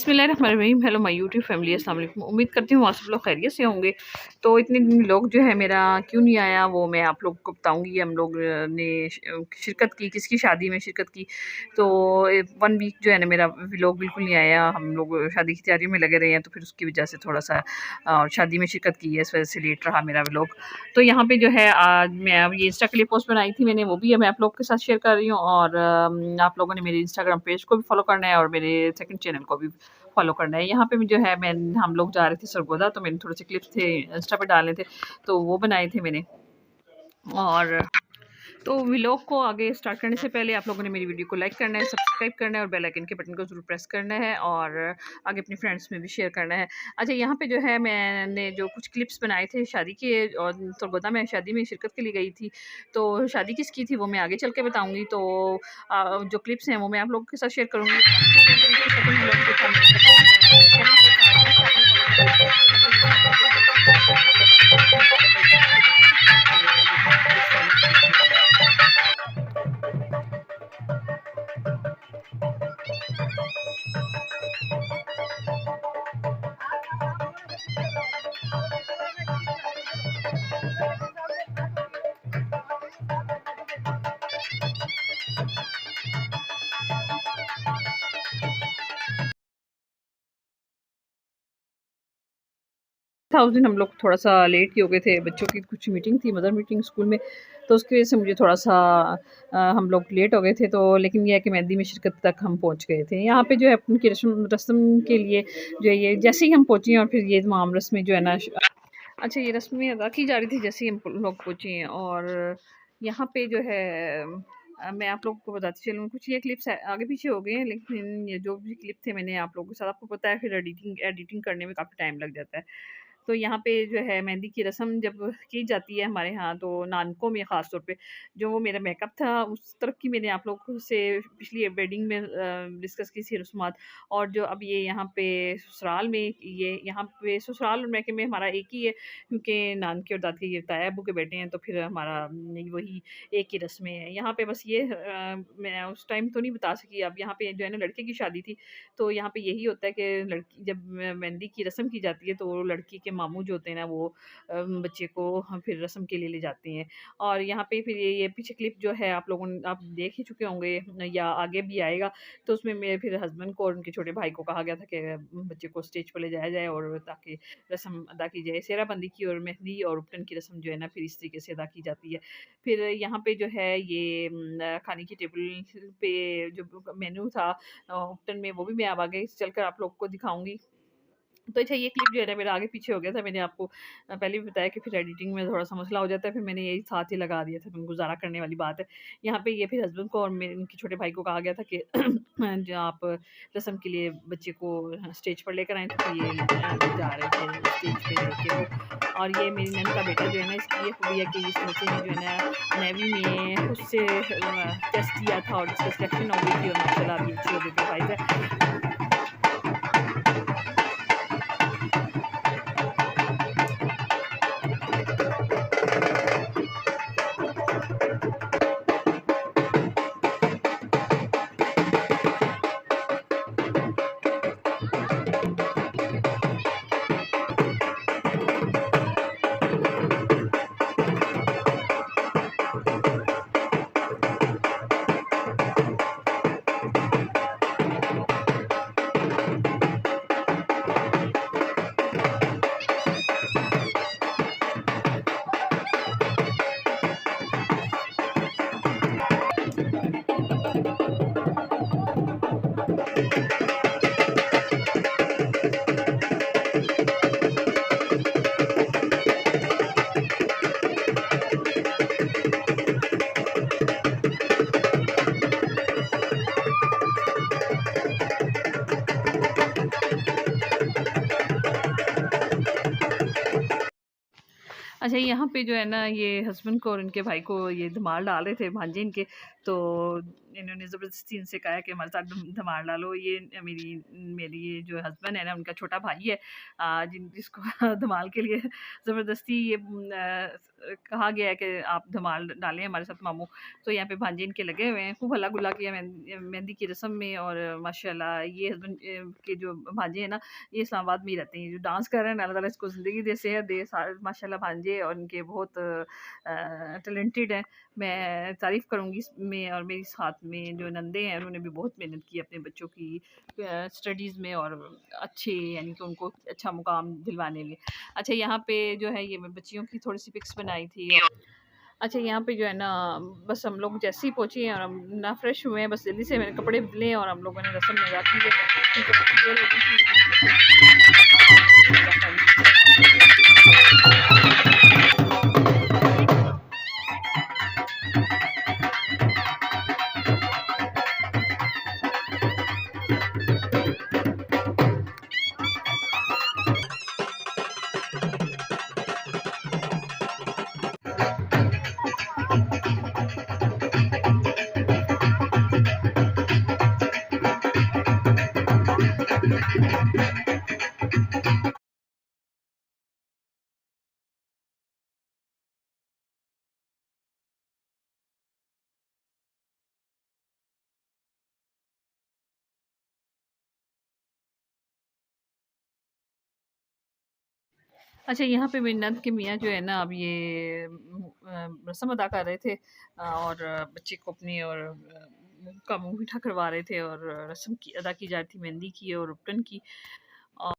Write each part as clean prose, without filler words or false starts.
बिस्मिल्लाहिर्रहमानिर्रहीम। Hello my YouTube family, अस्सलाम वालेकुम। उम्मीद करती हूँ आप सब लोग खैरियत से होंगे। तो इतने दिन लोग जो है मेरा क्यों नहीं आया वो मैं आप लोग को बताऊंगी। हम लोग ने शिरकत की, किसकी शादी में शिरकत की। तो 1 वीक जो है ना मेरा व्लॉग बिल्कुल नहीं आया। हम लोग शादी की तैयारी में लगे रहे हैं तो फिर उसकी वजह से थोड़ा सा शादी में शिरकत की है, इस वजह से लेट रहा मेरा व्लॉग। तो यहाँ पे जो है आज मैं अब ये इंस्टा के लिए पोस्ट बनाई थी मैंने, वो भी मैं आप लोग के साथ शेयर कर रही हूँ। और आप लोगों ने मेरे इंस्टाग्राम पेज को भी फॉलो करना है और मेरे सेकंड चैनल को भी फॉलो करना है। यहाँ पे भी जो है मैं हम लोग जा रहे थे सरगोदा, तो मैंने थोड़े से क्लिप्स थे इंस्टा पे डालने थे, तो वो बनाए थे मैंने। और तो व्लॉग को आगे स्टार्ट करने से पहले आप लोगों ने मेरी वीडियो को लाइक करना है, सब्सक्राइब करना है और बेल आइकन के बटन को ज़रूर प्रेस करना है और आगे अपने फ्रेंड्स में भी शेयर करना है। अच्छा, यहाँ पे जो है मैंने जो कुछ क्लिप्स बनाए थे शादी के, और सरगोदा में शादी में शिरकत के लिए गई थी। तो शादी किसकी थी वो मैं आगे चल के बताऊँगी। तो जो क्लिप्स हैं वो मैं आप लोगों के साथ शेयर करूँगी। 1000 हम लोग थोड़ा-सा लेट ही हो गए थे, बच्चों की कुछ मीटिंग थी, मदर मीटिंग स्कूल में, तो उसकी वज़ह से मुझे थोड़ा-सा हम लोग लेट हो गए थे। तो लेकिन ये है कि मेहंदी में शिरकत तक हम पहुँच गए थे। यहाँ पे जो है उनकी रस्म के लिए जो है ये जैसे ही हम पहुँचे और फिर ये तमाम रस्में जो है ना अच्छा, ये रस्में अदा की जा रही थी जैसे ही हम लोग पहुँचे हैं। और यहाँ पे जो है मैं आप लोगों को बताती चलूँ, कुछ ये क्लिप्स आगे पीछे हो गए हैं, लेकिन ये जो भी क्लिप थे मैंने आप लोगों के साथ, आपको पता है फिर एडिटिंग एडिटिंग करने में काफ़ी टाइम लग जाता है। तो यहाँ पे जो है मेहंदी की रस्म जब की जाती है हमारे यहाँ, तो नानकों में ख़ास तौर पे जो वो मेरा मेकअप था उस तरफ की मैंने आप लोगों से पिछली वेडिंग में डिस्कस की थी रस्मात। और जो अब ये यहाँ पे ससुराल में, ये यहाँ पे ससुराल और मैके में हमारा एक ही है, क्योंकि नानके और दादी ये ताया अब्बू के बेटे हैं, तो फिर हमारा वही एक ही रस्में हैं यहाँ पे। बस ये मैं उस टाइम तो नहीं बता सकी। अब यहाँ पे जो है ना लड़के की शादी थी, तो यहाँ पे यही होता है कि लड़की जब मेहंदी की रस्म की जाती है तो लड़की के मामू जो होते हैं ना वो बच्चे को फिर रस्म के लिए ले जाते हैं। और यहाँ पे फिर ये पीछे क्लिप जो है आप देख ही चुके होंगे या आगे भी आएगा। तो उसमें मेरे फिर हस्बैंड को और उनके छोटे भाई को कहा गया था कि बच्चे को स्टेज पर ले जाया जाए और ताकि रस्म अदा की जाए। सेहराबंदी की और मेहंदी और उपटन की रस्म जो है ना फिर इस तरीके से अदा की जाती है। फिर यहाँ पे जो है ये खाने की टेबल पे जो मेन्यू था उपटन में, वो भी मैं अब आगे चलकर आप लोग को दिखाऊँगी। तो अच्छा, ये क्लिप जो है ना मेरा आगे पीछे हो गया था। मैंने आपको पहले भी बताया कि फिर एडिटिंग में थोड़ा-सा मसला हो जाता है, फिर मैंने यही साथ ही लगा दिया था, गुज़ारा करने वाली बात है। यहाँ पे ये फिर हस्बैंड को और मेरे उनके छोटे भाई को कहा गया था कि जो आप रस्म के लिए बच्चे को स्टेज पर लेकर आएँ, तो फिर ये जा रहे थे स्टेज पे लेके वो। और ये मेरी नंद का बेटा जो है ना, इसकी ये खूबी है कि इस बच्चे ने जो है ना नेवी में उससे टेस्ट दिया था और उसका सिलेक्शन हो गई थी और माशाल्लाह अभी अच्छी ओहदे पे फाइज़ है। अच्छा, यहाँ पे जो है ना ये हस्बैंड को और इनके भाई को ये धमाल डाल रहे थे भांजे इनके। तो इन्होंने ज़बरदस्ती इनसे कहा है कि हमारे साथ धमाल डालो। ये मेरी मेरी ये जो हस्बैंड है ना, उनका छोटा भाई है, जिसको धमाल के लिए ज़बरदस्ती ये कहा गया है कि आप धमाल डालें हमारे साथ मामू। तो यहाँ पे भांजे इनके लगे हुए हैं, खूब हल्ला गुल्ला किया मेहंदी की रस्म में। और माशाल्लाह ये हस्बैंड के जो भांजे हैं ना, ये इस्लामाबाद में ही रहते हैं, जो डांस कर रहे हैं। अल्लाह ताला इसको ज़िंदगी दे, सेहत दे। माशाल्लाह भांजे और इनके बहुत टैलेंटेड हैं। मैं तारीफ़ करूँगी इसमें। और मेरी साथ में जो नंदे हैं, उन्होंने भी बहुत मेहनत की अपने बच्चों की स्टडीज़ में, और अच्छे यानी कि उनको अच्छा मुकाम दिलवाने में। अच्छा, यहाँ पे जो है ये मैं बच्चियों की थोड़ी-सी पिक्स बनाई थी। अच्छा, यहाँ पे जो है ना, बस हम लोग जैसे ही पहुँचे हैं और हम ना फ्रेश हुए हैं, बस जल्दी से मैंने कपड़े बदले और हम लोगों ने रस्म में अदा की है। क्योंकि बच्ची देर होती थी। अच्छा, यहाँ पे मेरी नंद के मियाँ जो है ना, अब ये रस्म अदा कर रहे थे, और बच्चे को अपनी और मुँह का मुँह मीठा करवा रहे थे, और रस्म की अदा की जा रही थी मेहंदी की और उपटन की। और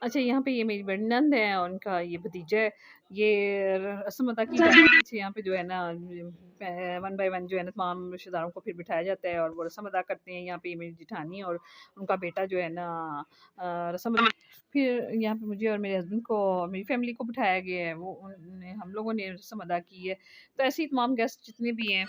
अच्छा, यहाँ पे ये मेरी बड़ी नंद है और उनका ये भतीजा है। ये रस्म अदा की जाती है। यहाँ पे जो है ना, वन बाय वन जो है ना, तमाम रिश्तेदारों को फिर बिठाया जाता है और वो रस्म अदा करते हैं। यहाँ पे ये मेरी जेठानी और उनका बेटा जो है ना, रस्म फिर यहाँ पे मुझे और मेरे हस्बैंड को और मेरी फैमिली को बिठाया गया है। वो उन्होंने हम लोगों ने रस्म अदा की है। तो ऐसे ही तमाम गेस्ट जितने भी हैं।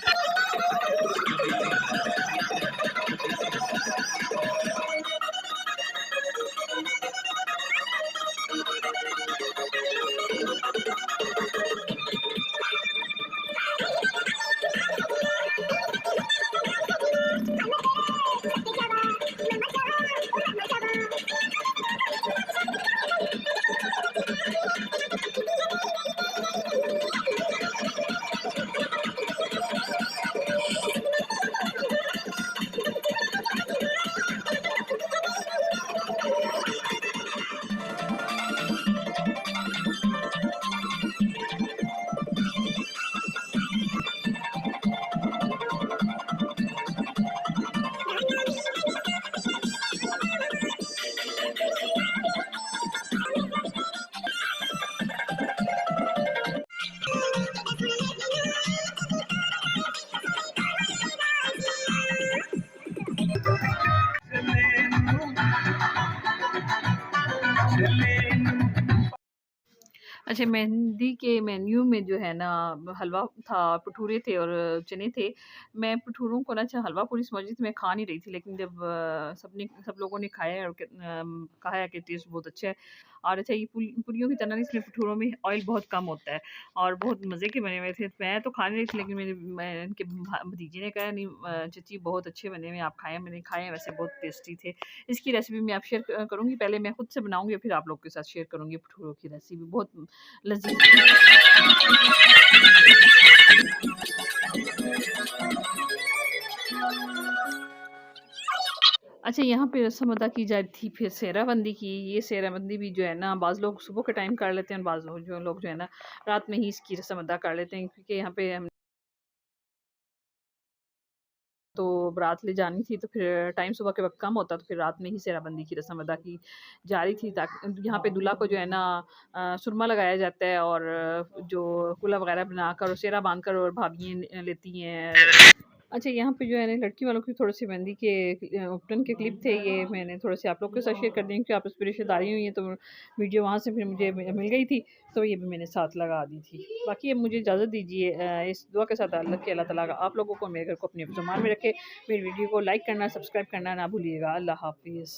अच्छा, मेहंदी के मेन्यू में जो है ना, हलवा था, भटूरे थे और चने थे। मैं भटूरों को ना, अच्छा हलवा पूरी समझ रही थी, मैं खा नहीं रही थी, लेकिन जब सब लोगों ने खाया है और कहा है कि टेस्ट बहुत अच्छा है। और अच्छा, ये पूरियों की तरह नहीं, इसमें भटूरों में ऑयल बहुत कम होता है और बहुत मज़े के बने हुए थे। मैं तो खा नहीं रही थी, लेकिन मैं इनके भतीजे ने कहा, नहीं चाची बहुत अच्छे बने हुए हैं, आप खाएँ। मैंने खाए हैं, वैसे बहुत टेस्टी थे। इसकी रेसिपी मैं आप शेयर करूँगी। पहले मैं खुद से बनाऊँगी, फिर आप लोग के साथ शेयर करूँगी भटूरों की रेसिपी। बहुत लज़ीज़। अच्छा, यहाँ पे रस्म अदा की जा रही थी फिर सेहराबंदी की। ये सेहराबंदी भी जो है ना, बाज़ लोग सुबह के टाइम कर लेते हैं, बाज़ लोग जो है ना, रात में ही इसकी रस्म अदा कर लेते हैं। क्योंकि यहाँ पे हम तो बारात ले जानी थी, तो फिर टाइम सुबह के वक़्त कम होता, तो फिर रात में ही सेहराबंदी की रस्म अदा की जा रही थी। ताकि यहाँ पे दूल्हा को जो है ना, सुरमा लगाया जाता है और जो कुल्ला वग़ैरह बनाकर और सेहरा बाँधकर और भाभियाँ लेती हैं। अच्छा, यहाँ पे जो है ना लड़की वालों की थोड़ी-सी मेहंदी के ओपटन के क्लिप थे, ये मैंने थोड़े-से आप लोग के साथ शेयर कर दिए क्योंकि आपस में रिश्तेदारी हुई है, तो वीडियो वहाँ से फिर मुझे मिल गई थी, तो ये भी मैंने साथ लगा दी थी। बाकी अब मुझे इजाज़त दीजिए इस दुआ के साथ अल्लाह कि अल्लाह ताला आप लोगों को मेरे घर को अपने फ़रमान में रखे। मेरी वीडियो को लाइक करना, सब्सक्राइब करना ना भूलिएगा। अल्लाह हाफ़िज़।